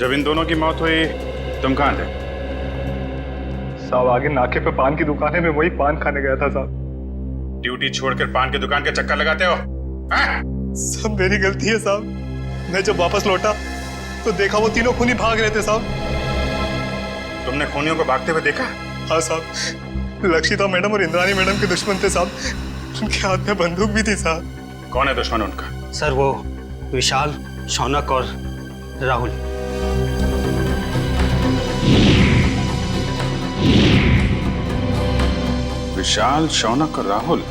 जब इन दोनों की मौत हुई तुम कहाँ थे? साहब आगे नाके पे पान की दुकान है, मैं वही पान खाने गया था साहब। ड्यूटी छोड़कर पान की दुकान के चक्कर लगाते हो? सब मेरी गलती है साहब। मैं जब वापस लौटा तो देखा वो तीनों खूनी भाग रहे थे साहब। तुमने खूनियों को भागते हुए देखा? हाँ साहब, लक्षिता मैडम और इंद्राणी मैडम के दुश्मन थे साहब। उनके हाथ में बंदूक भी थी साहब। कौन है दुश्मन उनका? सर वो विशाल, शौनक और राहुल। विशाल, शौनक और राहुल,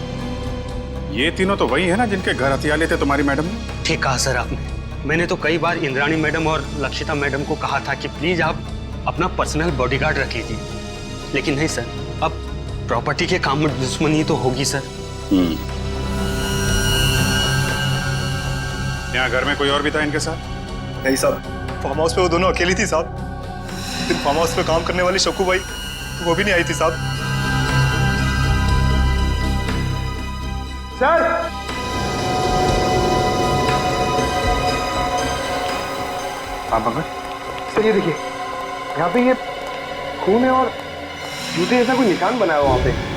ये तीनों तो वही है ना जिनके घर हथियार लेते तुम्हारी मैडम ने? ठीक कहा सर आपने। मैंने तो कई बार इंद्राणी मैडम और लक्षिता मैडम को कहा था कि प्लीज आप अपना पर्सनल बॉडीगार्ड रख लीजिए, लेकिन नहीं सर, अब प्रॉपर्टी के काम में दुश्मनी तो होगी सर। यहाँ घर में कोई और भी था इनके साथ? नहीं साहब, फार्म हाउस पे वो दोनों अकेली थी साहब। लेकिन फार्म हाउस पे काम करने वाली शक्कू भाई वो भी नहीं आई थी साहब। सर, आप अगर सर ये देखिए, यहाँ पे ये खून है और जूते जैसा कोई निशान बना है वहां पे।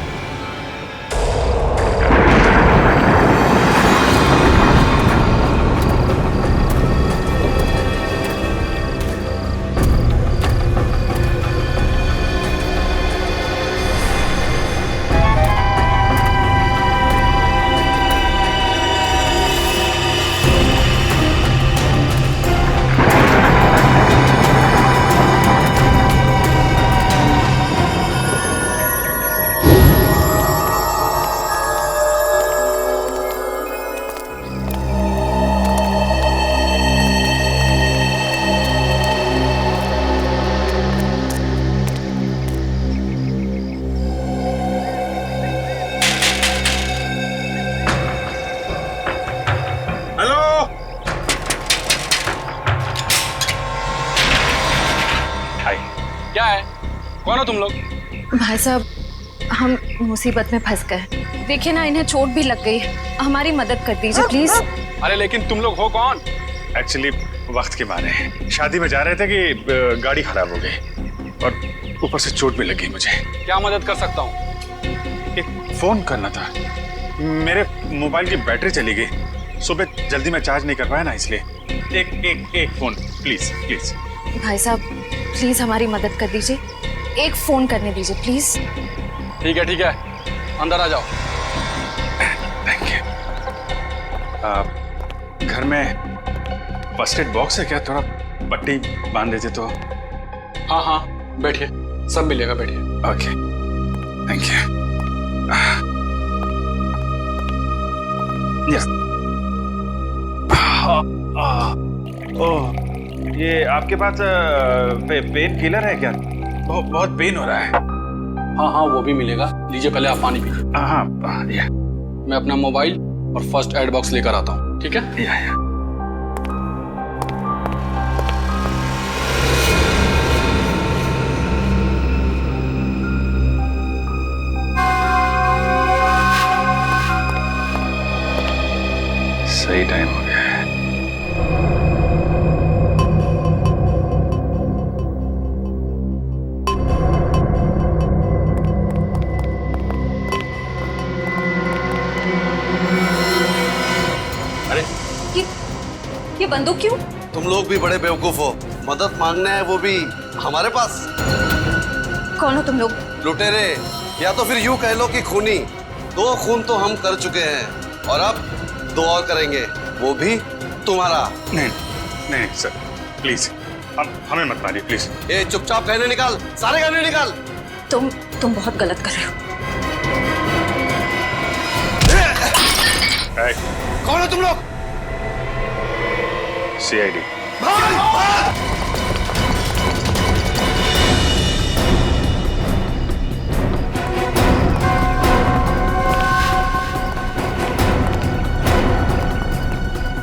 क्या है? कौन हो तुम लोग? भाई साहब, हम मुसीबत में फंस गए। देखिए ना, इन्हें चोट भी लग गई, हमारी मदद कर दीजिए प्लीज। अरे लेकिन तुम लोग हो कौन? एक्चुअली वक्त के मारे शादी में जा रहे थे कि गाड़ी खराब हो गई और ऊपर से चोट भी लगी मुझे। क्या मदद कर सकता हूँ? एक फोन करना था, मेरे मोबाइल की बैटरी चली गई, सुबह जल्दी में चार्ज नहीं कर पाया ना, इसलिए एक फोन प्लीज प्लीज। भाई साहब प्लीज हमारी मदद कर दीजिए, एक फोन करने दीजिए प्लीज। ठीक है, अंदर आ जाओ। Thank you. घर में फर्स्ट एड बॉक्स है क्या? थोड़ा पट्टी बांध देते तो। हाँ, बैठिए, सब मिलेगा, बैठिए। Okay, thank you. यस। ओह, ये आपके पास पेन किलर है क्या? बहुत पेन हो रहा है। हाँ, वो भी मिलेगा। लीजिए, पहले आप पानी पीजिए। हाँ, या। मैं अपना मोबाइल और फर्स्ट एड बॉक्स लेकर आता हूँ, ठीक है? या। सही टाइम हो गया है। अरे ये बंदूक क्यों? तुम लोग भी बड़े बेवकूफ हो, मदद मांगने है वो भी हमारे पास। कौन हो तुम लोग? लुटेरे, या तो फिर यूं कह लो कि खूनी। 2 खून तो हम कर चुके हैं और अब 2 और करेंगे, वो भी तुम्हारा। नहीं सर, प्लीज हमें मत मारिए प्लीज। ये चुपचाप गहने निकाल, सारे गहने निकाल। तुम बहुत गलत कर रहे हो। कौन हो तुम लोग? CID।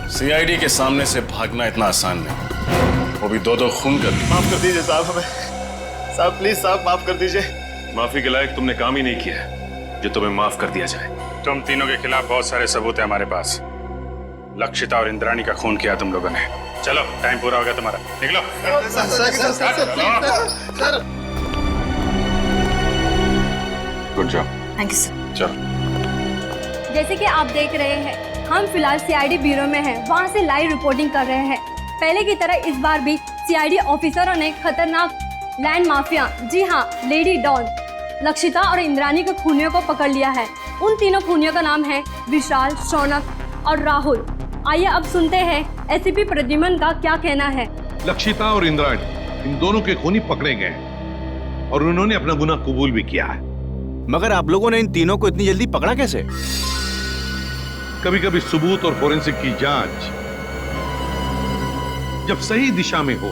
CID के सामने से भागना इतना आसान नहीं, वो भी 2 खून कर। माफ कर दीजिए साहब, हमें साहब प्लीज साहब माफ कर दीजिए। माफी के लायक तुमने काम ही नहीं किया है जो तुम्हें माफ कर दिया जाए। तुम तीनों के खिलाफ बहुत सारे सबूत है हमारे पास। लक्षिता और इंद्राणी का खून किया तुम लोगों ने। चलो टाइम पूरा हो गया तुम्हारा, निकलो। Good job. Thank you sir. चलो। जैसे कि आप देख रहे हैं, हम फिलहाल सीआईडी ब्यूरो में हैं, वहाँ से लाइव रिपोर्टिंग कर रहे हैं। पहले की तरह इस बार भी सीआईडी ऑफिसरों ने खतरनाक लैंड माफिया, जी हाँ लेडी डॉन लक्षिता और इंद्रानी के खूनियों को पकड़ लिया है। उन तीनों खूनियों का नाम है विशाल, शौनक और राहुल। आइए अब सुनते हैं एसीपी प्रद्युमन का क्या कहना है। लक्षिता और इंद्राणी, इन दोनों के खूनी पकड़े गए हैं और उन्होंने अपना गुनाह कबूल भी किया है। मगर आप लोगों ने इन तीनों को इतनी जल्दी पकड़ा कैसे? कभी कभी सबूत और फोरेंसिक की जांच जब सही दिशा में हो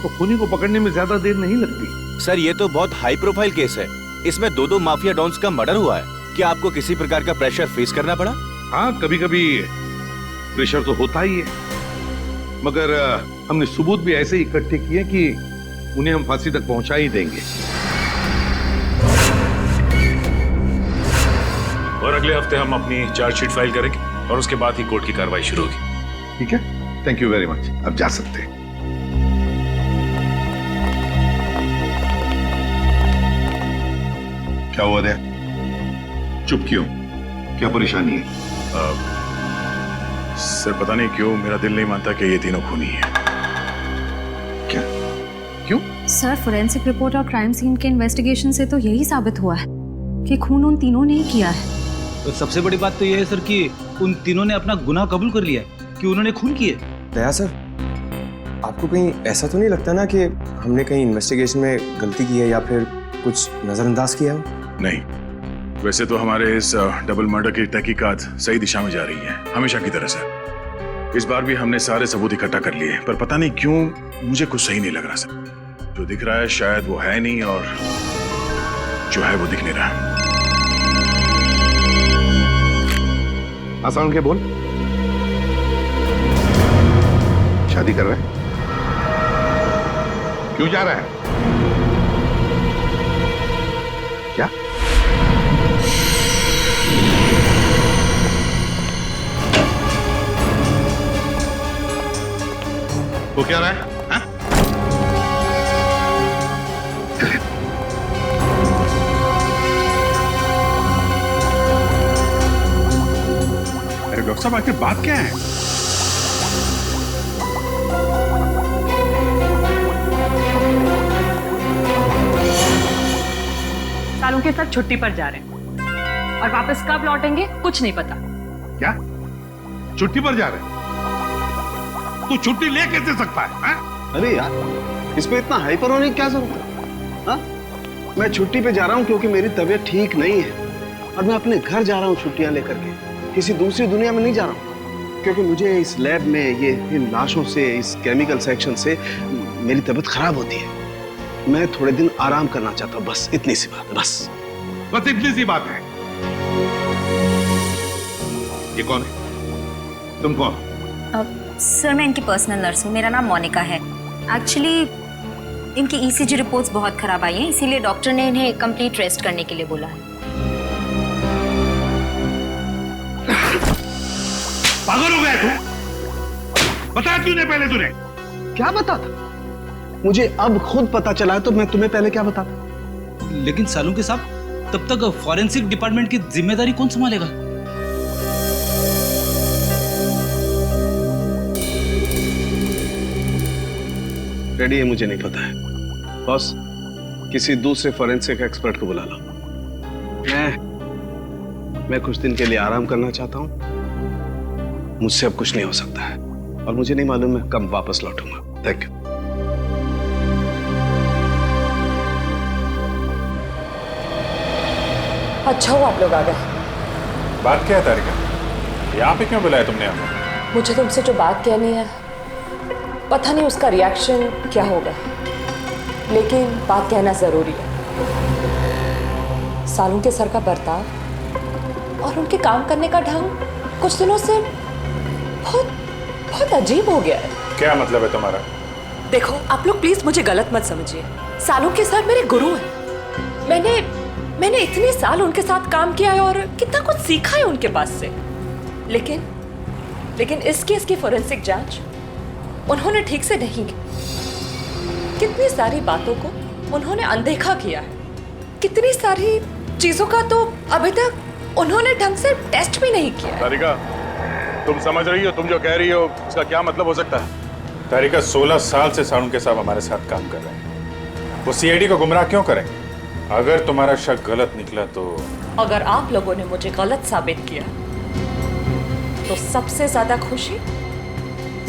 तो खूनी को पकड़ने में ज्यादा देर नहीं लगती। सर, ये तो बहुत हाई प्रोफाइल केस है। इसमें दो माफिया डॉन्स का मर्डर हुआ है। क्या आपको किसी प्रकार का प्रेशर फेस करना पड़ा? हाँ, कभी कभी प्रेशर तो होता ही है, मगर हमने सबूत भी ऐसे इकट्ठे किए कि उन्हें हम फांसी तक पहुंचा ही देंगे। और अगले हफ्ते हम अपनी चार्जशीट फाइल करेंगे और उसके बाद ही कोर्ट की कार्रवाई शुरू होगी। ठीक है, थैंक यू वेरी मच। अब जा सकते हैं। क्या हुआ दया? चुप क्यों? क्या परेशानी है? सर पता नहीं क्यों मेरा दिल नहीं मानता कि ये तीनों खूनी है। क्या? क्यों? सर फोरेंसिक रिपोर्ट और क्राइम सीन के इन्वेस्टिगेशन से तो यही साबित हुआ है कि खून उन तीनों ने ही किया है। तो सबसे बड़ी बात तो ये है सर कि उन तीनों ने अपना गुनाह कबूल कर लिया कि उन्होंने खून किए। दया सर, आपको कहीं ऐसा तो नहीं लगता ना कि हमने कहीं इन्वेस्टिगेशन में गलती की है या फिर कुछ नजरअंदाज किया हो? नहीं, वैसे तो हमारे इस डबल मर्डर की तहकीकात सही दिशा में जा रही है, हमेशा की तरह से। इस बार भी हमने सारे सबूत इकट्ठा कर लिए, पर पता नहीं क्यों मुझे कुछ सही नहीं लग रहा सर। जो दिख रहा है शायद वो है नहीं, और जो है वो दिख नहीं रहा। आसान के बोल। शादी कर रहा है? क्यों जा रहा है? क्या? वो क्या रहा है? हाँ? अरे डॉक्टर साहब, आखिर बात क्या है? सालों के साथ छुट्टी पर जा रहे हैं और वापस कब लौटेंगे कुछ नहीं पता। क्या? छुट्टी पर जा रहे हैं? तू छुट्टी ले कैसे सकता है? हाँ? अरे यार, इस पे इतना हाइपर होने की क्या जरूरत है? हाँ? मैं छुट्टी पे जा रहा हूँ क्योंकि मेरी तबीयत ठीक नहीं है और मैं अपने घर जा रहा हूँ छुट्टियां लेकर के। किसी दूसरी दुनिया में नहीं जा रहा हूँ, क्योंकि मुझे इस लैब में ये इन लाशों से, इस केमिकल सेक्शन से मेरी तबीयत खराब होती है। मैं थोड़े दिन आराम करना चाहता हूँ, बस इतनी सी बात है। बस इतनी सी बात है। ये कौन है? तुम कौन? सर, मैं इनकी पर्सनल नर्स हूँ। मेरा नाम मोनिका है। एक्चुअली इनकी ईसीजी रिपोर्ट्स बहुत खराब आई हैं, इसीलिए डॉक्टर ने इन्हें कंप्लीट रेस्ट करने के लिए बोला है। पागल हो गया तू? बता क्यों नहीं पहले तूने? क्या बता था? मुझे अब खुद पता चला है, तो मैं तुम्हें पहले क्या बताता? लेकिन सालों के साहब, तब तक फॉरेंसिक डिपार्टमेंट की जिम्मेदारी कौन संभालेगा? रेडी है, मुझे नहीं पता है। बॉस, किसी दूसरे फॉरेंसिक एक्सपर्ट को बुला लो। मैं कुछ दिन के लिए आराम करना चाहता हूं। मुझसे अब कुछ नहीं हो सकता है और मुझे नहीं मालूम मैं कब वापस लौटूंगा। Thank you. अच्छा हुआ आप लोग आ गए। बात क्या है तारिका? यहाँ पे क्यों बुलाया तुमने हमें? मुझे तुमसे जो बात कहनी है, पता नहीं उसका रिएक्शन क्या होगा, लेकिन बात कहना जरूरी है। सालों के सर का बर्ताव और उनके काम करने का ढंग कुछ दिनों से बहुत अजीब हो गया है। क्या मतलब है तुम्हारा? देखो, आप लोग प्लीज मुझे गलत मत समझिए। सालों के सर मेरे गुरु हैं। मैंने इतने साल उनके साथ काम किया है और कितना कुछ सीखा है उनके पास से। लेकिन इस केस की फोरेंसिक जांच उन्होंने ठीक से नहीं की। कितनी सारी बातों को उन्होंने अनदेखा किया है, कितनी सारी चीजों का तो अभी तक उन्होंने ढंग से टेस्ट भी नहीं किया है। तारिका, तुम समझ रही हो, तुम जो कह रही हो उसका क्या मतलब हो सकता है? तारिका 16 साल से सारुण के साथ हमारे साथ काम कर रहे हैं। वो सीआईडी को गुमराह क्यों करें? अगर तुम्हारा शक गलत निकला तो अगर आप लोगों ने मुझे गलत साबित किया तो सबसे ज्यादा खुशी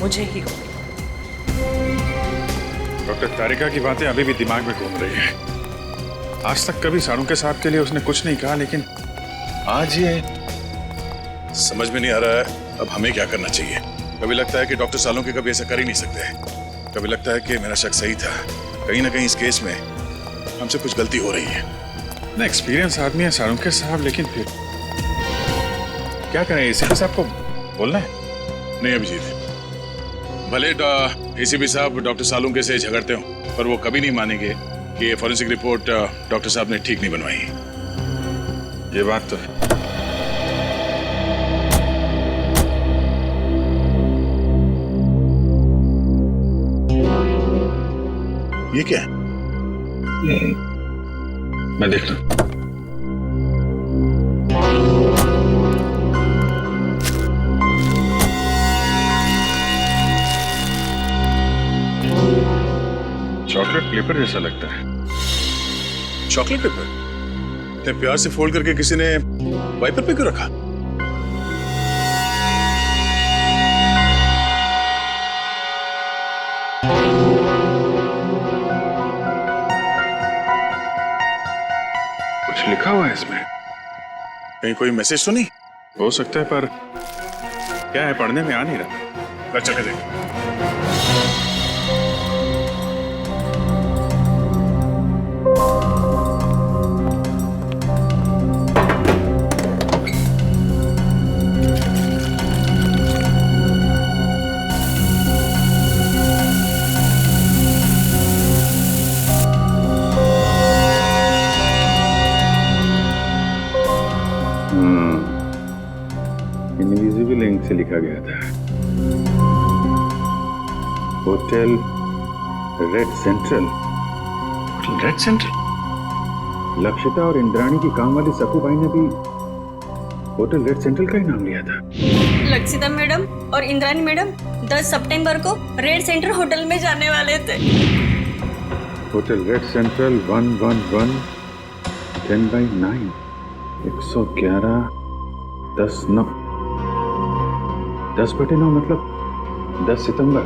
मुझे ही होगी। डॉक्टर तारिका की बातें अभी भी दिमाग में घूम रही हैं। आज तक कभी सारुण के साथ के लिए उसने कुछ नहीं कहा, लेकिन आज ये समझ में नहीं आ रहा है अब हमें क्या करना चाहिए। कभी लगता है कि डॉक्टर सालोंकी कभी ऐसा कर ही नहीं सकते, कभी लगता है कि मेरा शक सही था। कहीं ना कहीं इस केस में हमसे कुछ गलती हो रही है। ना एक्सपीरियंस आदमी है सारुण साहब, लेकिन फिर क्या करें? एसीपी साहब को बोलना है? नहीं अभिजीत, भले एसीपी साहब डॉक्टर सालुंके से झगड़ते हो, पर वो कभी नहीं मानेंगे कि ये फॉरेंसिक रिपोर्ट डॉक्टर साहब ने ठीक नहीं बनवाई। ये बात तो है। ये क्या है? मैं देखता हूं। चॉकलेट पेपर जैसा लगता है। चॉकलेट पेपर इतने प्यार से फोल्ड करके किसी ने वाइपर पे क्यों रखा? कुछ लिखा हुआ है इसमें। कहीं कोई मैसेज तो नहीं हो सकता है, पर क्या है पढ़ने में आ नहीं रहा। चल के देख। इनविजिबल इंक से लिखा गया था, hotel red central. Hotel red central? Lakshita और इंद्राणी की काम वाली सकूबाई ने भी होटल रेड सेंट्रल का ही नाम लिया था। लक्षिता मैडम और इंद्राणी मैडम 10 सितंबर को रेड सेंट्रल होटल में जाने वाले थे। होटल रेड सेंट्रल 111 10/9 111 10/9 10/9 मतलब 10 सितंबर,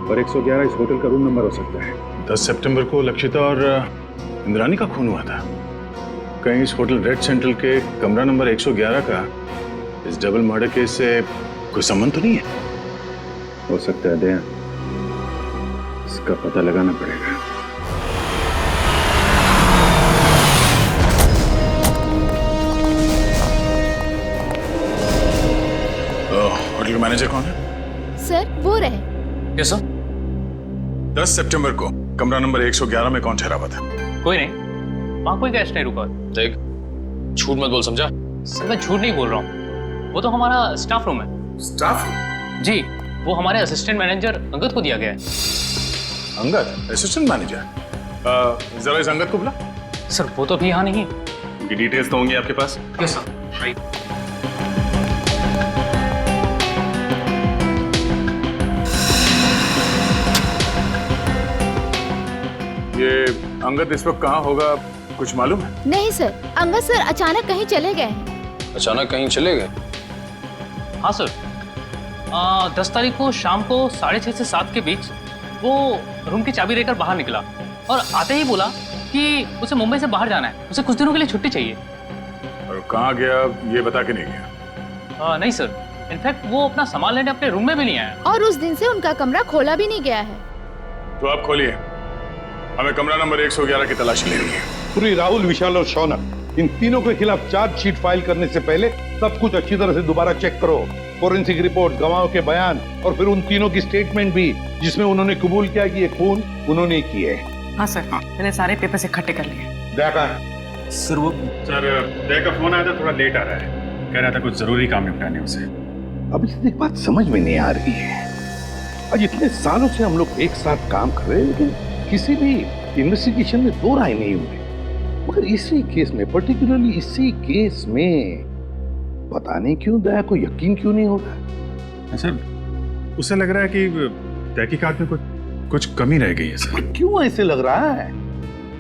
और 111 इस होटल का रूम नंबर हो सकता है। 10 सितंबर को लक्षिता और इंद्राणी का खून हुआ था। कहीं इस होटल रेड सेंट्रल के कमरा नंबर 111 का इस डबल मर्डर केस से कोई संबंध तो नहीं है? हो सकता है दया, इसका पता लगाना पड़ेगा। होटल मैनेजर कौन है? सर वो रहे। Yes sir. 10 सितंबर को कमरा नंबर 111 में कौन ठहरा हुआ था? कोई नहीं, वहां कोई गेस्ट नहीं रुका। देख, झूठ मत बोल, समझा? सर मैं झूठ नहीं बोल रहा हूँ, वो तो हमारा स्टाफ रूम है। स्टाफ? जी, वो हमारे असिस्टेंट मैनेजर अंगद को दिया गया है। अंगद? Assistant manager? जरा इस अंगद को बुला। सर वो तो भी यहाँ नहीं। उनकी डिटेल्स तो होंगी आपके पास? Yes sir. राइट। ये अंगद इस वक्त कहाँ होगा, कुछ मालूम है? नहीं सर, अंगद सर अचानक कहीं चले गए हैं। अचानक कहीं चले गए? हाँ सर, 10 तारीख को शाम को 6:30 से 7 के बीच वो रूम की चाबी लेकर बाहर निकला और आते ही बोला कि उसे मुंबई से बाहर जाना है, उसे कुछ दिनों के लिए छुट्टी चाहिए। और कहाँ गया ये बता के नहीं गया? नहीं सर, इनफैक्ट वो अपना सामान लेने अपने रूम में भी नहीं आया। और उस दिन से उनका कमरा खोला भी नहीं गया है। तो आप खोलिए, हमें कमरा नंबर 111 की तलाशी लेनी है। पूरी राहुल, विशाल और शौनक, इन तीनों के खिलाफ चार्जशीट फाइल करने से पहले सब कुछ अच्छी तरह से दोबारा चेक करो। फोरेंसिक रिपोर्ट, गवाहों के बयान और फिर उन तीनों की स्टेटमेंट भी, जिसमें उन्होंने कबूल किया कि ये खून उन्होंने किए। हाँ सर, मैंने सारे पेपर्स इकट्ठे कर लिए। देखा सर? वो सर दया का फोन आया था, थोड़ा लेट आ रहा है, कह रहा था कुछ जरूरी काम निपटाने उसे। अब इसे एक बात समझ में नहीं आ रही है, आज इतने सालों से हम लोग एक साथ काम कर रहे हैं, लेकिन किसी भी इन्वेस्टिगेशन में दो राय नहीं हुई। मगर इसी केस में, पर्टिकुलरली इसी केस में, पता नहीं क्यों दया को यकीन क्यों नहीं हो रहा। सर, उसे लग रहा है कि तहकीकात में कुछ कमी रह गई है सर। क्यों ऐसे लग रहा है?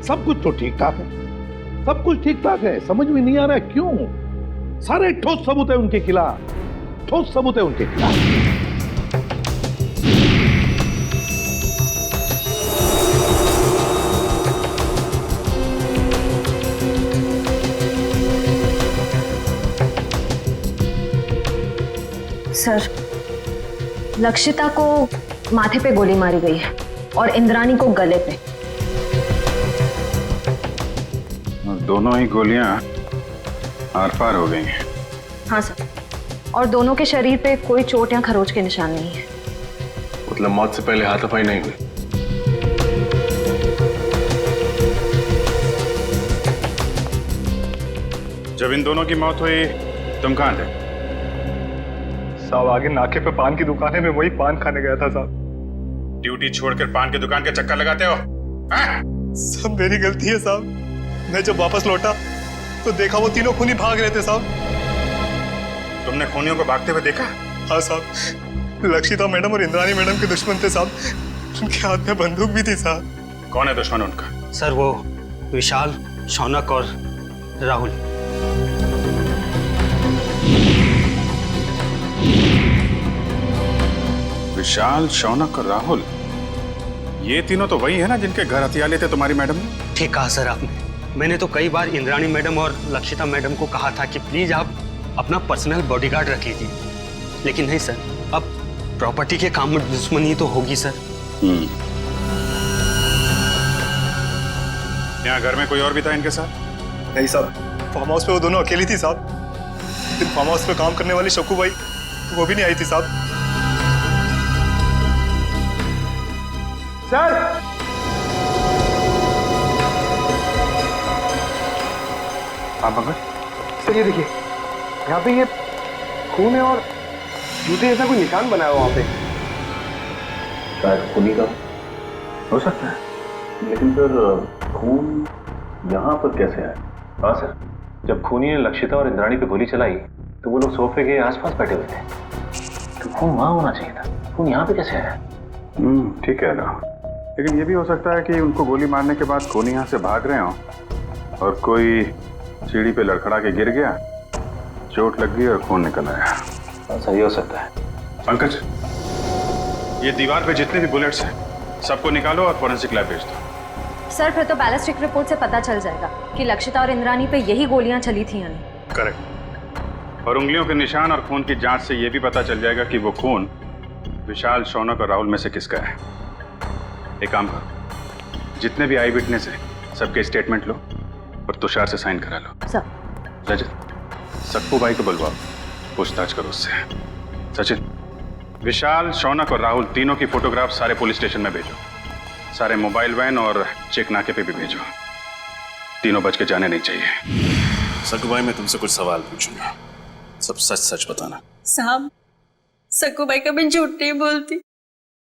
सब कुछ तो ठीक ठाक है, सब कुछ ठीक ठाक है। समझ में नहीं आ रहा है क्यों? सारे ठोस सबूत है उनके खिलाफ, ठोस सबूत है उनके खिलाफ। सर, लक्षिता को माथे पे गोली मारी गई है और इंद्राणी को गले पे। दोनों ही गोलियां आर पार हो गई हैं। हाँ सर, और दोनों के शरीर पे कोई चोट या खरोच के निशान नहीं है। मतलब मौत से पहले हाथापाई नहीं हुई? जब इन दोनों की मौत हुई तुम कहां थे? साहब, आगे नाके पे पान की दुकान है, मैं वही पान खाने गया था साहब। ड्यूटी छोड़कर पान की दुकान के चक्कर लगाते हो? सब मेरी गलती है साहब। मैं जब वापस लौटा तो देखा वो तीनों खूनी भाग रहे थे साहब। तुमने खूनियों को भागते हुए देखा? हाँ साहब, लक्षिता मैडम और इंद्राणी मैडम के दुश्मन थे साहब। उनके हाथ में बंदूक भी थी साहब। कौन है दुश्मन उनका? सर, वो विशाल, शौनक और राहुल। विशाल, शौनक और राहुल, ये तीनों तो वही है ना जिनके घर हथियार लेते तुम्हारी मैडम ने? ठीक कहा सर आपने। मैंने तो कई बार इंद्राणी मैडम और लक्षिता मैडम को कहा था कि प्लीज आप अपना पर्सनल बॉडीगार्ड रख लीजिए, लेकिन नहीं सर, अब प्रॉपर्टी के काम में दुश्मनी तो होगी सर। यहाँ घर में कोई और भी था इनके साथ? नहीं साहब, फार्म हाउस पे वो दोनों अकेली थी साहब। दिन फार्म हाउस पे काम करने वाली शक्कू भाई, वो भी नहीं आई थी साहब। सर, हाँ पंकज। सर ये देखिए, यहाँ पे ये खून है और जूते जैसा कोई निशान बना है वहाँ पे। शायद खूनी का हो सकता है, लेकिन फिर खून यहाँ पर कैसे आया? हाँ सर, जब खूनी ने लक्षिता और इंद्राणी पे गोली चलाई तो वो लोग सोफे के आसपास बैठे हुए थे, तो खून वहाँ होना चाहिए था। खून यहाँ पे कैसे आया? ठीक है ना, लेकिन ये भी हो सकता है कि उनको गोली मारने के बाद खूनी यहाँ से भाग रहे हों और कोई सीढ़ी पे लड़खड़ा के गिर गया, चोट लग गई और खून निकल आया। सही हो सकता है। पंकज, ये दीवार पे जितने भी बुलेट्स हैं सबको निकालो और फोरेंसिक लैब भेज दो। सर, फिर तो बैलिस्टिक रिपोर्ट से पता चल जाएगा कि लक्षिता और इंद्राणी पे यही गोलियां चली थी यानी। करेक्ट। और उंगलियों के निशान और खून की जांच से ये भी पता चल जाएगा कि वो खून विशाल, शौनक और राहुल में से किसका है। एक काम करो, जितने भी आई विटनेस है सबके स्टेटमेंट लो और तुषार से साइन करा लो। सर। रजत, सक्कू भाई को बुलवाओ, पूछताछ करो उससे। सचिन, विशाल, शौनक और राहुल तीनों की फोटोग्राफ सारे पुलिस स्टेशन में भेजो। सारे मोबाइल वैन और चेक नाके पे भी भेजो। तीनों बच के जाने नहीं चाहिए। सक्कू भाई, मैं तुमसे कुछ सवाल पूछूंगा, सब सच सच बताना। साहब, सक्कू भाई कभी झूठ नहीं बोलती।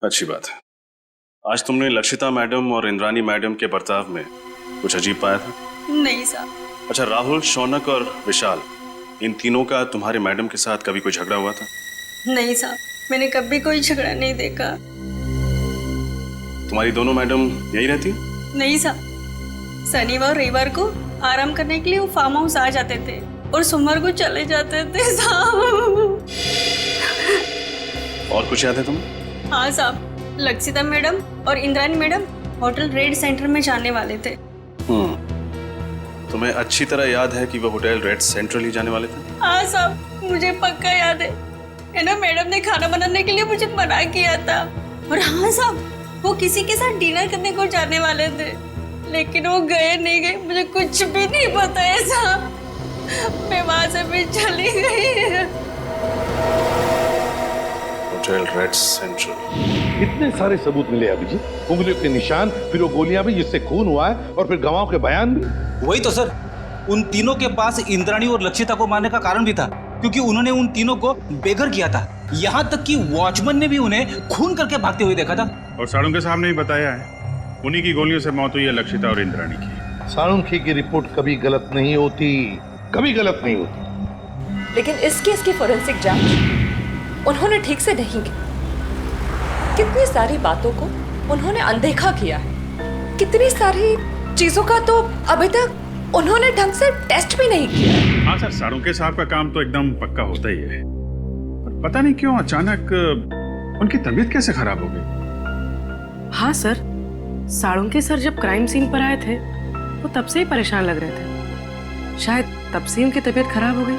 अच्छी बात है। आज तुमने लक्षिता मैडम और इंद्राणी मैडम के बर्ताव में कुछ अजीब पाया था? नहीं साहब। अच्छा, राहुल, शौनक और विशाल, इन तीनों का तुम्हारे मैडम के साथ कभी कोई झगड़ा हुआ था? नहीं साहब, मैंने कभी कोई झगड़ा नहीं देखा। तुम्हारी दोनों मैडम यही रहती? नहीं साहब, शनिवार और रविवार को आराम करने के लिए वो फार्म हाउस आ जाते थे और सोमवार को चले जाते थे साहब। और कुछ याद है तुम्हें? हाँ साहब, लक्षिता मैडम और Indrani madam hotel red centre में जाने वाले थे। तुम्हें अच्छी तरह याद है कि वो होटल रेड सेंट्रल ही जाने वाले थे? हाँ साहब, मुझे पक्का याद है ना, मैडम ने खाना बनाने के लिए मुझे मना किया था। और हाँ साहब, वो किसी के साथ डिनर करने को जाने वाले थे, लेकिन वो गए नहीं गए मुझे कुछ भी नहीं पता है साहब। मैं वहां से भी चली गई। Hotel red central. इतने सारे सबूत मिले अभिजीत, उंगलियों के निशान, फिर वो गोलियां भी जिससे खून हुआ है, और फिर गवाहों के बयान भी। वही तो सर, उन तीनों के पास इंद्राणी और लक्षिता को मारने का कारण भी था, क्योंकि उन्होंने उन तीनों को बेघर किया था। यहाँ तक कि वॉचमैन ने भी उन्हें खून करके भागते हुए देखा था। और साळुंखे साहब ने भी बताया है उन्हीं की गोलियों से मौत हुई है लक्षिता और इंद्राणी की। साळुंखे की रिपोर्ट कभी गलत नहीं होती, कभी गलत नहीं होती। लेकिन इस केस की फोरेंसिक जांच उन्होंने ठीक से नहीं की। कितनी सारी बातों को उन्होंने अनदेखा किया है, कितनी सारी चीजों का तो अभी तक उन्होंने ढंग से टेस्ट भी नहीं किया। हाँ सर, साळुंखे साहब का काम तो एकदम पक्का होता ही है, पर पता नहीं क्यों अचानक उनकी तबीयत कैसे खराब हो गई। हाँ सर, साळुंखे सर जब क्राइम सीन पर आए थे वो तब से ही परेशान लग रहे थे, शायद तब से उनकी तबीयत खराब हो गई।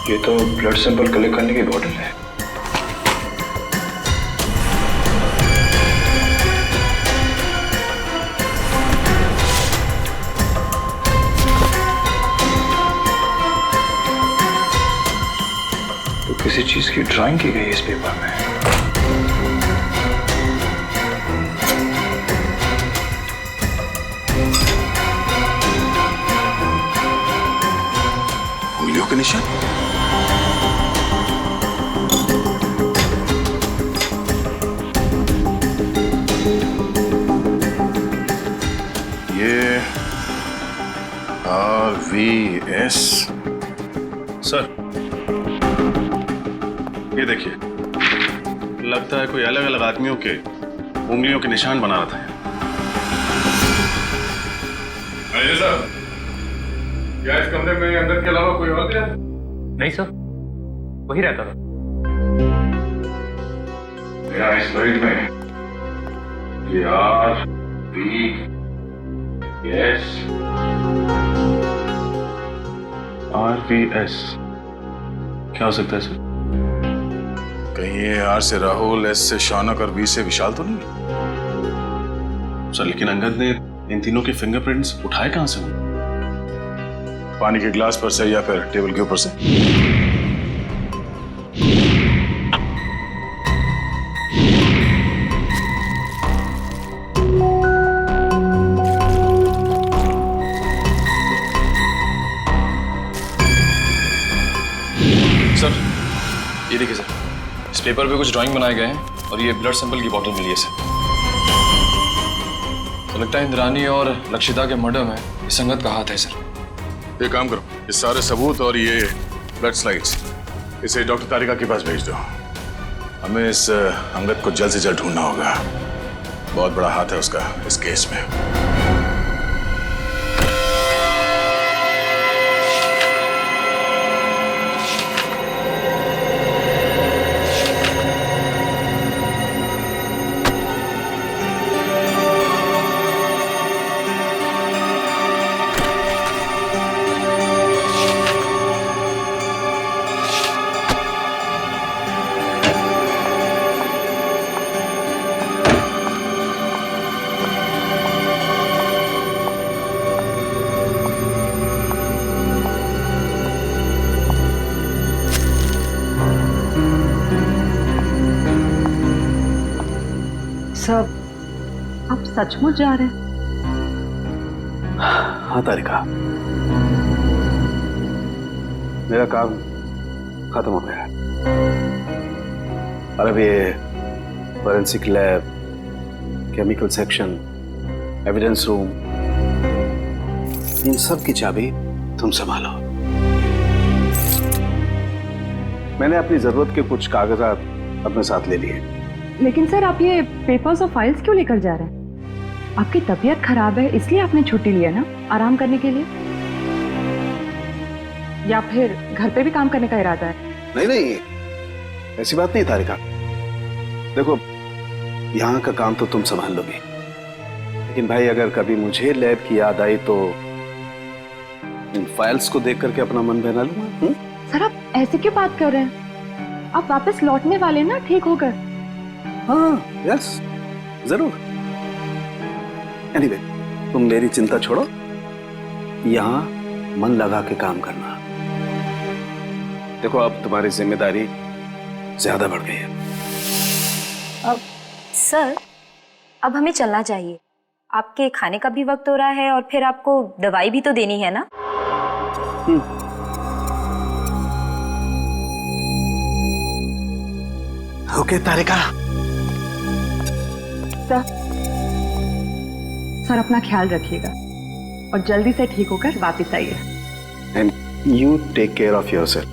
ये तो ब्लड सैंपल कलेक्ट करने की बॉटल है। तो किसी चीज की ड्राइंग की गई इस पेपर में। उंगलियों के निशान। ये RVS सर, ये देखिए, लगता है कोई अलग अलग आदमियों के उंगलियों के निशान बना रहा था। सर, क्या इस कमरे में अंदर के अलावा कोई और गया? नहीं सर, वही रहता था। मेरा इस मरीज में ये RVS क्या हो सकता है सर? कहीं ये R से राहुल, S से शौनक और V से विशाल तो नहीं? सर लेकिन अंगद ने इन तीनों के फिंगरप्रिंट्स उठाए कहां से? पानी के ग्लास पर से या फिर टेबल के ऊपर से? सर ये देखिए सर, इस पेपर पे कुछ ड्राइंग बनाए गए हैं और ये ब्लड सैंपल की बोतल मिली है सर। तो लगता है इंद्राणी और लक्षिता के मर्डर में इस संगत का हाथ है सर। ये काम करो, ये सारे सबूत और ये ब्लड स्लाइड्स इसे डॉक्टर तारिका के पास भेज दो। हमें इस अंगद को जल्द से जल्द ढूंढना होगा, बहुत बड़ा हाथ है उसका इस केस में। सब आप सचमुच जा रहे हैं? हाँ तारिका, मेरा काम खत्म हो गया है। और अब ये forensic lab, chemical section, evidence room, इन सब की चाबी तुम संभालो। मैंने अपनी जरूरत के कुछ कागजात अपने साथ ले लिए। लेकिन सर आप ये पेपर्स और फाइल्स क्यों लेकर जा रहे हैं? आपकी तबीयत खराब है इसलिए आपने छुट्टी लिया ना, आराम करने के लिए? या फिर घर पे भी काम करने का इरादा है? नहीं नहीं, ऐसी बात नहीं तारिका। देखो, यहाँ का काम तो तुम संभाल लोगी, लेकिन भाई अगर कभी मुझे लैब की याद आई तो इन फाइल्स को देख करके अपना मन बहला लूंगा। सर आप ऐसे क्यों बात कर रहे हैं? आप वापस लौटने वाले हैं ना ठीक होकर? हाँ यस जरूर। एनीवे तुम मेरी चिंता छोड़ो, यहाँ मन लगा के काम करना। देखो अब तुम्हारी जिम्मेदारी ज्यादा बढ़ गई है। अब सर अब हमें चलना चाहिए, आपके खाने का भी वक्त हो रहा है और फिर आपको दवाई भी तो देनी है ना। ओके तारिका। सर अपना ख्याल रखिएगा और जल्दी से ठीक होकर वापस आइए। And you take care of yourself.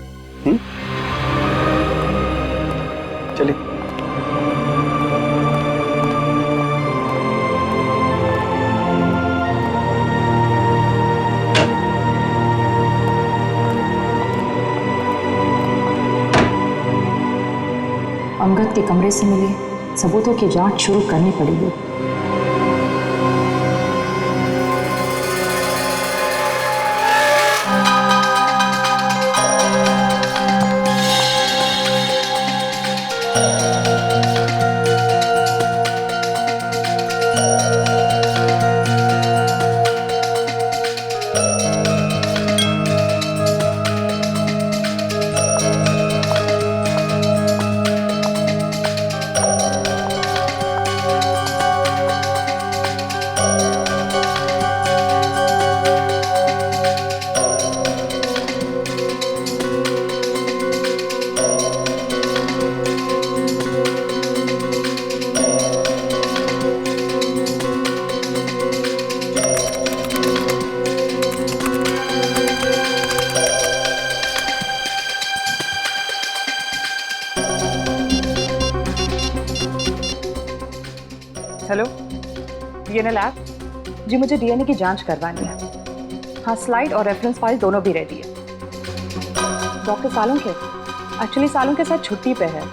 चलिए। अंगद के कमरे से मिले सबूतों की जांच शुरू करनी पड़ेगी। हेलो डीएनए लैब जी, मुझे डीएनए की जांच करवानी है। हाँ स्लाइड और रेफरेंस फाइल दोनों भी रेडी है। डॉक्टर सालुंखे एक्चुअली सालुंखे साथ छुट्टी पे है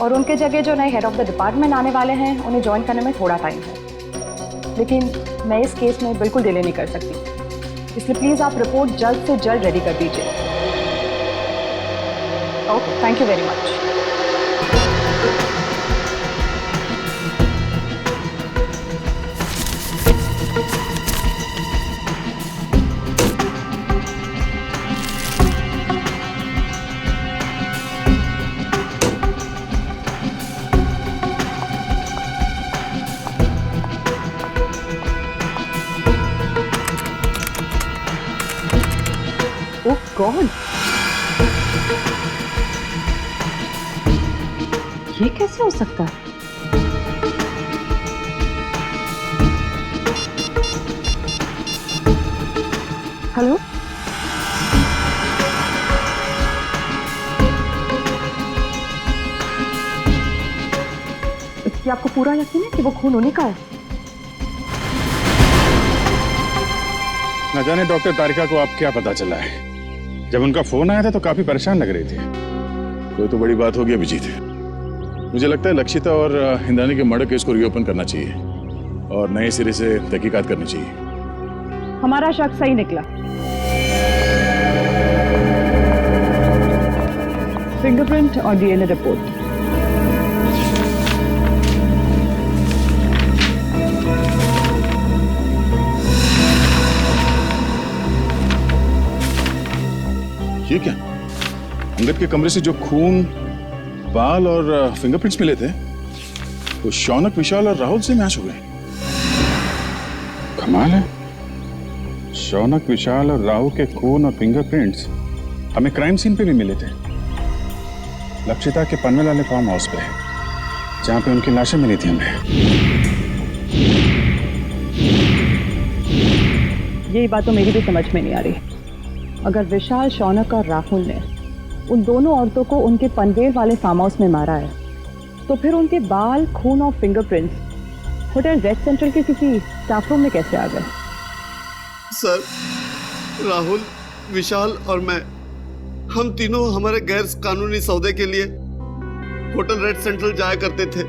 और उनके जगह जो नए हेड ऑफ द डिपार्टमेंट आने वाले हैं उन्हें ज्वाइन करने में थोड़ा टाइम है, लेकिन मैं इस केस में बिल्कुल डिले नहीं कर सकती, इसलिए प्लीज़ आप रिपोर्ट जल्द से जल्द रेडी कर दीजिए। Okay thank you very much. God, ये कैसे हो सकता है? हेलो क्या आपको पूरा यकीन है कि वो खून उन्हीं का है? न जाने डॉक्टर तारिका को आप क्या पता चला है। जब उनका फोन आया था तो काफी परेशान लग रही थी। कोई तो बड़ी बात हो गई अभिजीत। मुझे लगता है लक्षिता और इंद्राणी के मर्डर केस को रीओपन करना चाहिए और नए सिरे से तहकीकात करनी चाहिए। हमारा शक सही निकला। फिंगरप्रिंट और डीएनए रिपोर्ट। ये क्या? अंगद के कमरे से जो खून, बाल और फिंगरप्रिंट्स मिले थे वो शौनक, विशाल और राहुल से मैच हो गए। कमाल है, शौनक, विशाल और राहुल के खून और फिंगरप्रिंट्स हमें क्राइम सीन पे भी मिले थे। लक्षिता के पनवेल वाले फार्म हाउस पे, जहां पे उनकी लाशें मिली थी हमें। यही बात तो मेरी भी समझ में नहीं आ रही। अगर विशाल, शौनक और राहुल ने उन दोनों औरतों को उनके पनवेल वाले फार्म हाउस में मारा है, तो फिर उनके बाल, खून और फिंगरप्रिंट्स होटल रेड सेंट्रल के किसी स्टाफ रूम में कैसे आ गए? सर, राहुल, विशाल और मैं, हम तीनों हमारे गैर कानूनी सौदे के लिए होटल रेड सेंट्रल जाया करते थे।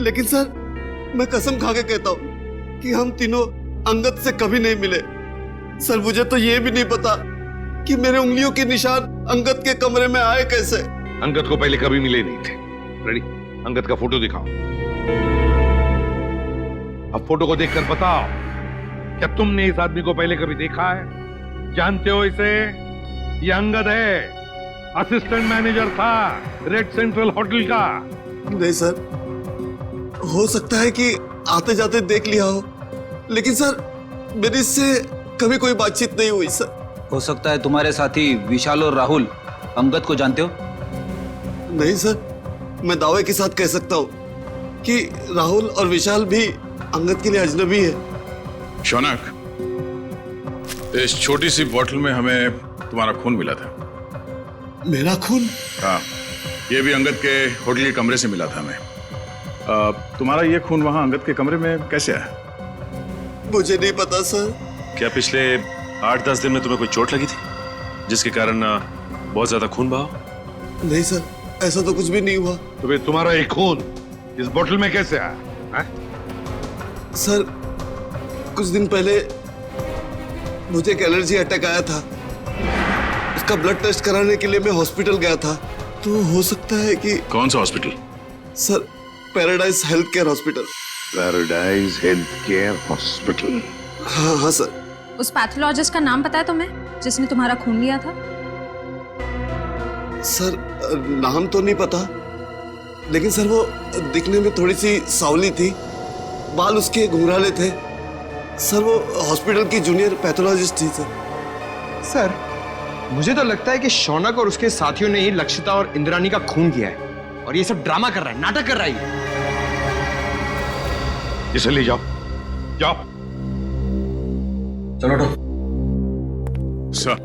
लेकिन सर, मैं कसम खा के कहता हूँ, कि हम तीनों अंगद से कभी नहीं मिले। सर मुझे तो ये भी नहीं पता कि मेरे उंगलियों के निशान अंगद के कमरे में आए कैसे। अंगद को पहले कभी मिले नहीं थे। रेडी, अंगद का फोटो दिखाओ। अब फोटो को देखकर बताओ, क्या तुमने इस आदमी को पहले कभी देखा है? जानते हो इसे? ये अंगद है, असिस्टेंट मैनेजर था रेड सेंट्रल होटल का। नहीं सर, हो सकता है कि आते जाते देख लिया हो, लेकिन सर मेरी इससे कभी कोई बातचीत नहीं हुई सर। हो सकता है तुम्हारे साथी विशाल और राहुल अंगद को जानते हो? नहीं सर, मैं दावे के साथ कह सकता हूँ कि राहुल और विशाल भी अंगद के लिए अजनबी है। शौनक, इस छोटी सी बोतल में हमें तुम्हारा खून मिला था। मेरा खून? हाँ, ये भी अंगद के होटल के कमरे से मिला था हमें। तुम्हारा ये खून वहां अंगद के कमरे में कैसे आया? मुझे नहीं पता सर। क्या पिछले 8-10 दिन में तुम्हें कोई चोट लगी थी जिसके कारण बहुत ज्यादा खून बहा? नहीं सर, ऐसा तो कुछ भी नहीं हुआ। तो फिर तुम्हारा ये खून इस बोतल में कैसे आया? सर कुछ दिन पहले मुझे एक एलर्जी अटैक आया था, उसका ब्लड टेस्ट कराने के लिए मैं हॉस्पिटल गया था। तो हो सकता है कि... कौन सा hospital? Sir paradise health care hospital. Paradise health care hospital? हाँ हाँ सर। उस पैथोलॉजिस्ट का नाम पता है तुम्हें जिसने तुम्हारा खून लिया था? सर नाम तो नहीं पता, लेकिन सर वो दिखने में थोड़ी सी सावली थी, बाल उसके घुंघराले थे। सर वो हॉस्पिटल की जूनियर पैथोलॉजिस्ट थी सर। सर मुझे तो लगता है कि शौनक और उसके साथियों ने ही लक्षिता और इंद्राणी का खून किया है और ये सब ड्रामा कर रहा है, नाटक कर रहा है। इसे ले जाओ, जाओ। चलो उठो। सर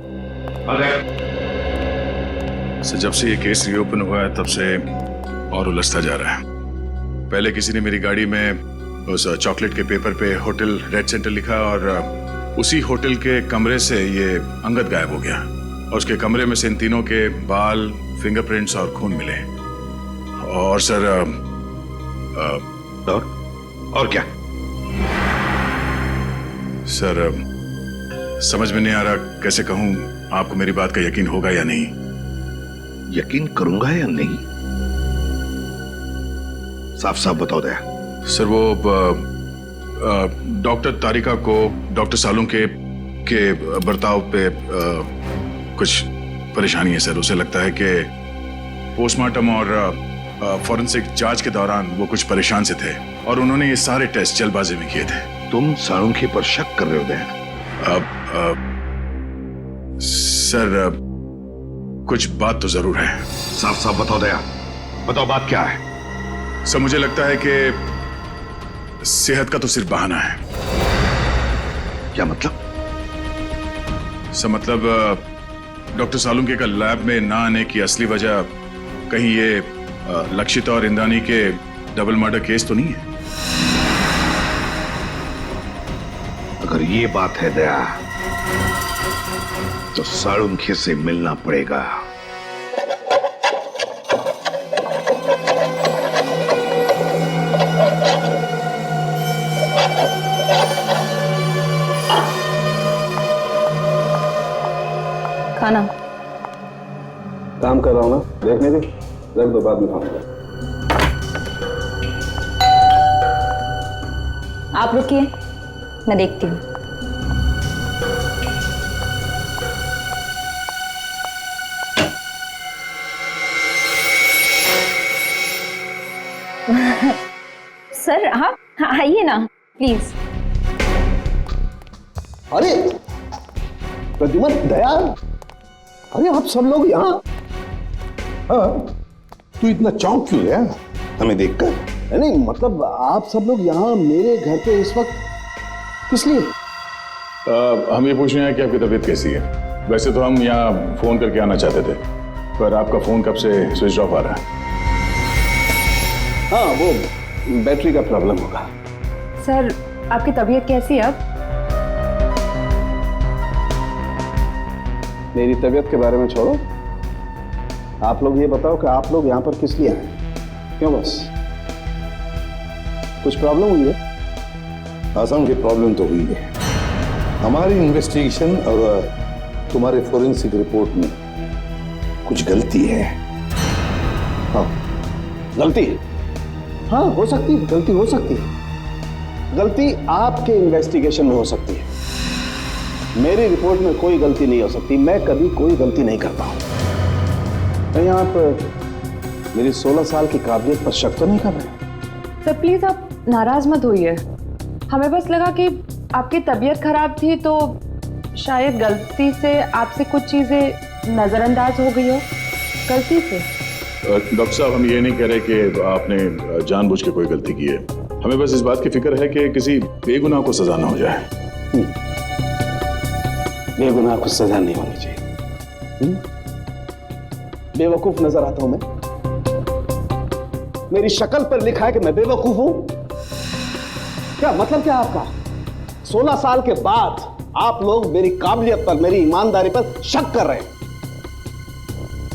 जब से ये केस रीओपन हुआ है तब से और उलझता जा रहा है। पहले किसी ने मेरी गाड़ी में उस चॉकलेट के पेपर पे होटल रेड सेंटर लिखा और उसी होटल के कमरे से ये अंगद गायब हो गया और उसके कमरे में से इन तीनों के बाल, फिंगरप्रिंट्स और खून मिले। और सर और क्या? सर समझ में नहीं आ रहा कैसे कहूं, आपको मेरी बात का यकीन होगा या नहीं। यकीन करूंगा या नहीं? साफ साफ बताओ दया। सर वो डॉक्टर तारिका को डॉक्टर सालुंग के बर्ताव पे कुछ परेशानी है सर। उसे लगता है कि पोस्टमार्टम और फॉरेंसिक जांच के दौरान वो कुछ परेशान से थे और उन्होंने ये सारे टेस्ट जल्दबाजी में किए थे। तुम सालुंखे पर शक कर रहे हो दया? सर कुछ बात तो जरूर है। साफ साफ बताओ दया, बताओ बात क्या है? सर मुझे लगता है कि सेहत का तो सिर्फ बहाना है। क्या मतलब? सर मतलब डॉक्टर सालुंके का लैब में ना आने की असली वजह कहीं ये लक्षिता और इंद्राणी के डबल मर्डर केस तो नहीं है? अगर ये बात है दया तो सालुंखे से मिलना पड़ेगा। खाना काम कर रहा हूँ ना, देखने दे, रख दो, बाद में खाऊंगा। आप रुकिए, मैं देखती हूँ। सर आप आइए ना प्लीज। अरे प्रद्युमन, दया, अरे आप सब लोग यहाँ? हाँ, तू इतना चौंक क्यों गया हमें देखकर? नहीं मतलब आप सब लोग यहाँ मेरे घर पे इस वक्त किस लिए? हम ये पूछ रहे हैं कि आपकी तबीयत कैसी है। वैसे तो हम यहाँ फोन करके आना चाहते थे, पर आपका फोन कब से स्विच ऑफ आ रहा है। हाँ, वो बैटरी का प्रॉब्लम होगा। सर आपकी तबीयत कैसी है अब? मेरी तबीयत के बारे में छोड़ो, आप लोग ये बताओ कि आप लोग यहाँ पर किस लिए आए? क्यों, बस कुछ प्रॉब्लम हुई है? आसाम की प्रॉब्लम तो हुई है। हमारी इन्वेस्टिगेशन और तुम्हारे फोरेंसिक रिपोर्ट में कुछ गलती है। हाँ, गलती? हाँ, हो सकती है, गलती हो सकती है। गलती आपके इन्वेस्टिगेशन में हो सकती है, मेरी रिपोर्ट में कोई गलती नहीं हो सकती। मैं कभी कोई गलती नहीं करता हूं। कहीं आप मेरी 16 साल की काबिलियत पर शक तो नहीं कर रहे? सर प्लीज आप नाराज मत होइए, हमें बस लगा कि आपकी तबीयत खराब थी तो शायद गलती से आपसे कुछ चीजें नजरअंदाज हो गई हो, गलती से। डॉक्टर साहब, हम ये नहीं कह रहे कि आपने जानबूझ के कोई गलती की है। हमें बस इस बात की फिक्र है कि किसी बेगुनाह को सजा ना हो जाए। बेगुनाह को सजा नहीं होनी चाहिए। बेवकूफ नजर आता हूं मैं? मेरी शक्ल पर लिखा है कि मैं बेवकूफ हूं? क्या मतलब क्या आपका? 16 साल के बाद आप लोग मेरी काबिलियत पर, मेरी ईमानदारी पर शक कर रहे हैं।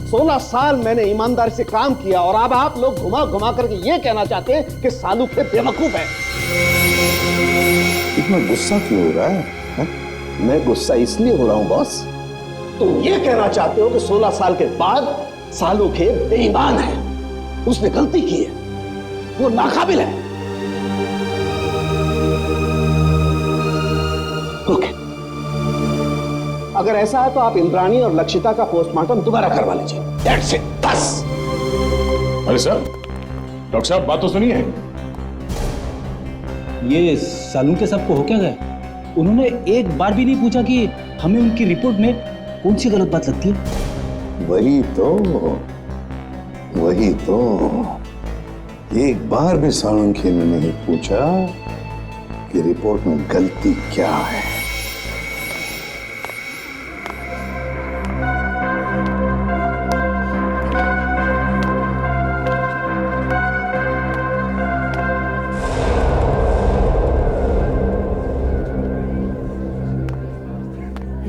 16 साल मैंने ईमानदारी से काम किया और अब आप लोग घुमा घुमा करके ये कहना चाहते हैं कि सालू के बेवकूफ है। इतना गुस्सा क्यों हो रहा है? मैं गुस्सा इसलिए हो रहा हूं बॉस, तुम ये कहना चाहते हो कि 16 साल के बाद सालू के बेईमान है, उसने गलती की है, वो नाकाबिल है। ओके, अगर ऐसा है तो आप इंद्राणी और लक्षिता का पोस्टमार्टम दोबारा करवा लीजिए। That's it, बस। अरे सर, डॉक्टर साहब बात तो सुनिए। ये सालून के सबको हो क्या गया? उन्होंने एक बार भी नहीं पूछा कि हमें उनकी रिपोर्ट में कौन सी गलत बात लगती है। वही तो एक बार भी सालुंखे ने नहीं पूछा कि रिपोर्ट में गलती क्या है।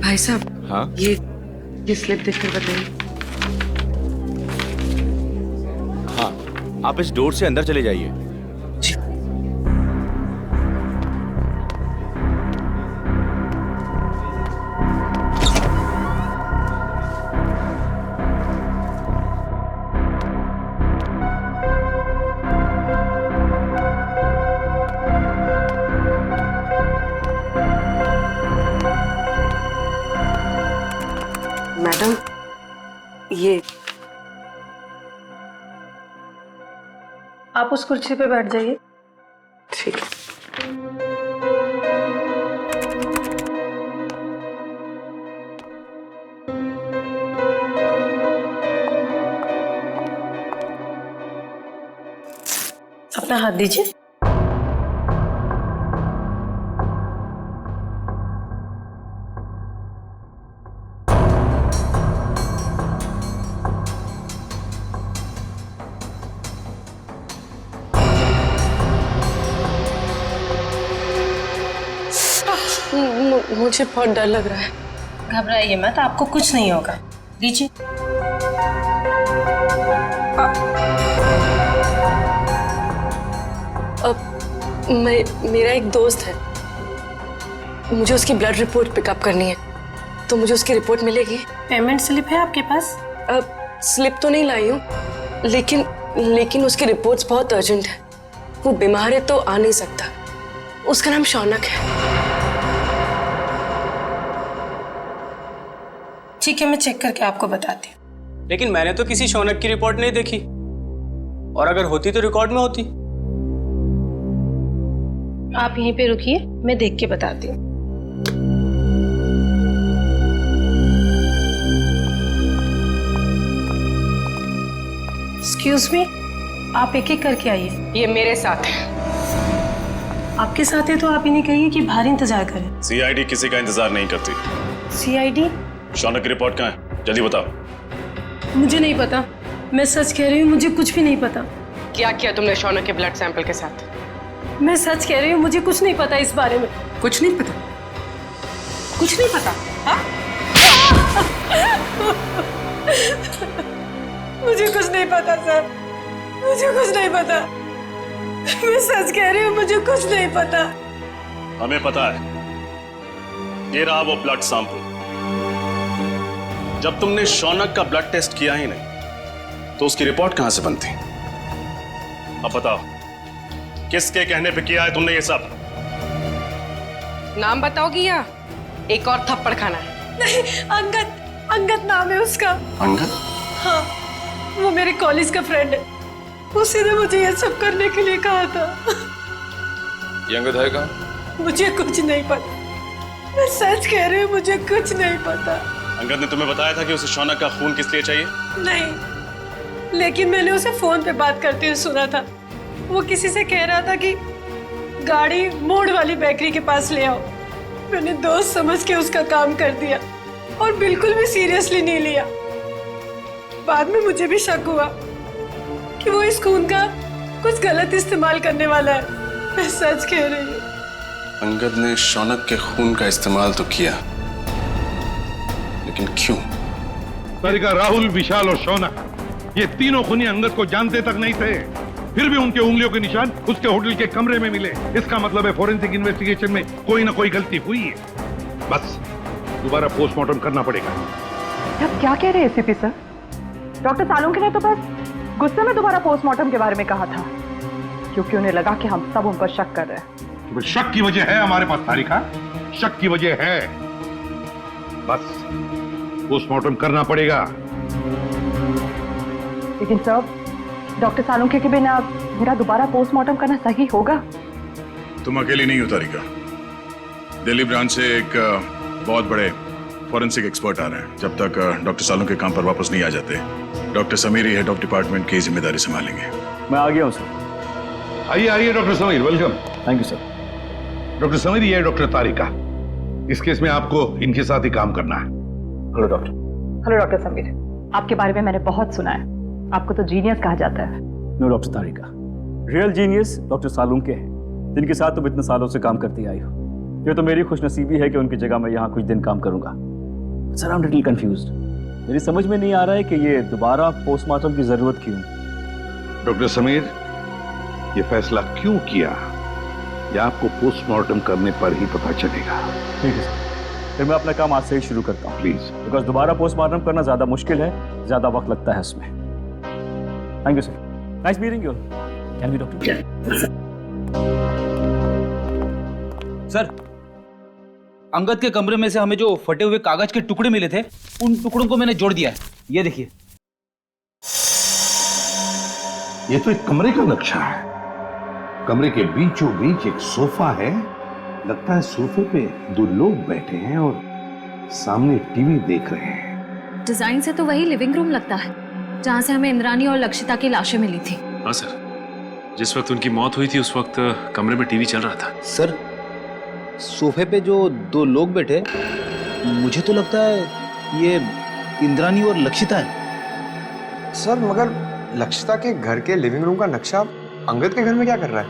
भाई साहब, हाँ? ये स्लिप देखकर बताइए। हाँ, आप इस डोर से अंदर चले जाइए। मैडम, ये आप उस कुर्सी पे बैठ जाइए। ठीक है। अपना हाथ दीजिए। मुझे बहुत डर लग रहा है। घबराइए मत, आपको कुछ नहीं होगा। दीजिए। मेरा एक दोस्त है, मुझे उसकी ब्लड रिपोर्ट पिकअप करनी है, तो मुझे उसकी रिपोर्ट मिलेगी? पेमेंट स्लिप है आपके पास? स्लिप तो नहीं लाई हूँ, लेकिन उसकी रिपोर्ट्स बहुत अर्जेंट है। वो बीमार है तो आ नहीं सकता। उसका नाम शौनक है। ठीक है, मैं चेक करके आपको बताती हूँ। लेकिन मैंने तो किसी शौनक की रिपोर्ट नहीं देखी, और अगर होती तो रिकॉर्ड में होती। आप यहीं पे रुकिए, मैं देख के बताती हूँ। एक्सक्यूज मी, आप एक एक करके आइए। ये मेरे साथ है। आपके साथ है तो आप इन्हें कहिए कि बाहर इंतजार करें। सीआईडी किसी का इंतजार नहीं करती। सीआईडी? शौनक की रिपोर्ट कहाँ है? जल्दी बताओ। मुझे नहीं पता, मैं सच कह रही हूँ, मुझे कुछ भी नहीं पता। क्या किया तुमने शौनक के ब्लड सैंपल के साथ? मैं सच कह रही हूँ, मुझे कुछ नहीं पता इस बारे में। कुछ नहीं पता? कुछ नहीं पता? हाँ? मुझे कुछ नहीं पता सर, मुझे कुछ नहीं पता। मैं सच कह रही हूँ, मुझे कुछ नहीं पता। हमें पता है, ये रहा वो ब्लड सैंपल। जब तुमने शौनक का ब्लड टेस्ट किया ही नहीं तो उसकी रिपोर्ट कहां से बनती? अब बताओ, किसके कहने पे किया है तुमने ये सब? नाम बताओगी या एक और थप्पड़ खाना है? नहीं, अंगद नाम है उसका। अंगद? हाँ, वो मेरे कॉलेज का फ्रेंड है। उसी ने मुझे ये सब करने के लिए कहा था। ये अंगद है कहाँ? मुझे कुछ नहीं पता, मैं सच कह रही हूँ, मुझे कुछ नहीं पता। अंगद ने तुम्हें बताया था कि उसे शौनक का खून किस लिए चाहिए? नहीं, लेकिन मैंने उसे फोन पे बात करते हुए सुना था। वो किसी से कह रहा था कि गाड़ी मोड़ वाली बेकरी के पास ले आओ। मैंने दोस्त समझ के उसका काम कर दिया और बिल्कुल भी सीरियसली नहीं लिया। बाद में मुझे भी शक हुआ कि वो इस खून का कुछ गलत इस्तेमाल करने वाला है। मैं सच कह रही हूँ। अंगद ने शौनक के खून का इस्तेमाल तो किया, लेकिन क्यों? सारिका, राहुल, विशाल और शौनक, ये तीनों खूनी अंगद को जानते तक नहीं थे। फिर भी उनके उंगलियों के निशान उसके होटल के कमरे में मिले। इसका मतलब है फोरेंसिक इन्वेस्टिगेशन में कोई ना कोई गलती हुई है। बस दोबारा पोस्टमार्टम करना पड़ेगा। आप क्या कह रहे हैं एसीपी सर? डॉक्टर सालुंखे ने तो बस गुस्से में दोबारा पोस्टमार्टम के बारे में कहा था, क्योंकि उन्हें लगा कि हम सब उन पर शक कर रहे हैं। शक की वजह है हमारे पास तारिका, शक की वजह है। बस पोस्टमार्टम करना पड़ेगा। लेकिन सर, डॉक्टर सालुंखे के बिना मेरा दोबारा पोस्टमार्टम करना सही होगा? तुम अकेली नहीं हो तारिका। दिल्ली ब्रांच से एक बहुत बड़े फॉरेंसिक एक्सपर्ट आ रहे हैं। जब तक डॉक्टर सालुंखे काम पर वापस नहीं आ जाते, doctor Sameer he head of department की जिम्मेदारी संभालेंगे। मैं आ गया हूं सर। आइए आइए doctor Sameer, welcome. Thank you sir. Doctor Sameer, ये है डॉक्टर तारिका। इस केस में आपको इनके साथ ही काम करना है। Hello doctor. Hello doctor Sameer, आपके बारे में मैंने बहुत सुना है। आपको तो जीनियस कहा जाता है। नो डॉक्टर तारिका, रियल जीनियस डॉक्टर सालुंखे हैं, जिनके साथ तुम इतने सालों से काम करती आई हो। ये तो मेरी खुशनसीबी है कि उनकी जगह मैं यहाँ कुछ दिन काम करूंगा। Sir, I am little confused. मेरी समझ में नहीं आ रहा है कि ये दोबारा पोस्टमार्टम की जरूरत क्यों? डॉक्टर समीर, ये फैसला क्यों किया, यह आपको पोस्टमार्टम करने पर ही पता चलेगा। ठीक है सर, फिर मैं अपना काम आज से ही शुरू करता हूँ प्लीज। बिकॉज दोबारा पोस्टमार्टम करना ज्यादा मुश्किल है, ज्यादा वक्त लगता है उसमें। Thank you sir. Nice meeting you. Can we doctor? Sir, Angad के कमरे में से हमें जो फटे हुए कागज के टुकड़े मिले थे, उन टुकड़ों को मैंने जोड़ दिया है। ये देखिए। ये तो एक कमरे का नक्शा है। कमरे के बीचों बीच एक सोफा है। लगता है सोफे पे दो लोग बैठे हैं और सामने टीवी देख रहे हैं। डिजाइन से तो वही लिविंग रूम लगता है जहाँ से हमें इंद्रानी और लक्षिता की लाशें मिली थी। हाँ सर, जिस वक्त उनकी मौत हुई थी उस वक्त कमरे में टीवी चल रहा था। सर, सोफे पे जो दो लोग बैठे, मुझे तो लगता है ये इंद्रानी और लक्षिता है। सर, मगर लक्षिता के घर के लिविंग रूम का नक्शा अंगद के घर में क्या कर रहा है?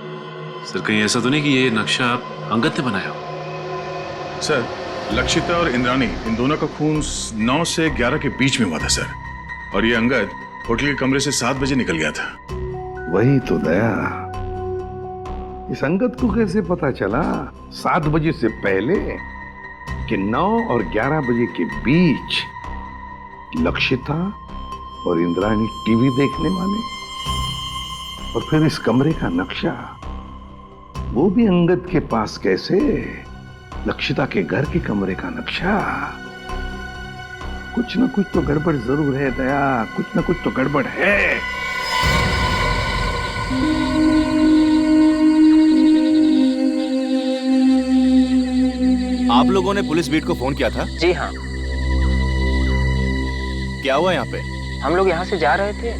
सर, कहीं ऐसा तो नहीं कि ये नक्शा अंगद ने बनाया हो? सर, लक्षिता और इंद्रानी, इन दोनों का खून 9 से 11 के बीच में हुआ था सर। और ये अंगद होटल के कमरे से 7 बजे निकल गया था। वही तो दया, इस अंगद को कैसे पता चला 7 बजे से पहले कि 9 और 11 बजे के बीच लक्षिता और इंद्रानी टीवी देखने वाले? और फिर इस कमरे का नक्शा वो भी अंगद के पास कैसे? लक्षिता के घर के कमरे का नक्शा। कुछ ना कुछ तो गड़बड़ जरूर है दया, कुछ ना कुछ तो गड़बड़ है। आप लोगों ने पुलिस बीट को फोन किया था? जी हाँ। क्या हुआ यहाँ पे? हम लोग यहाँ से जा रहे थे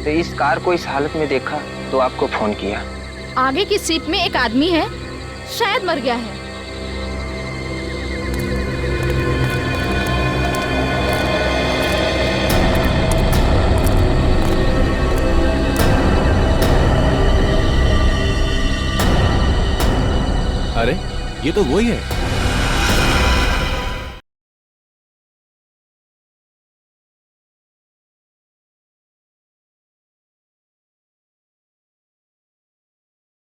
तो इस कार को इस हालत में देखा तो आपको फोन किया। आगे की सीट में एक आदमी है, शायद मर गया है। अरे, ये तो वही है।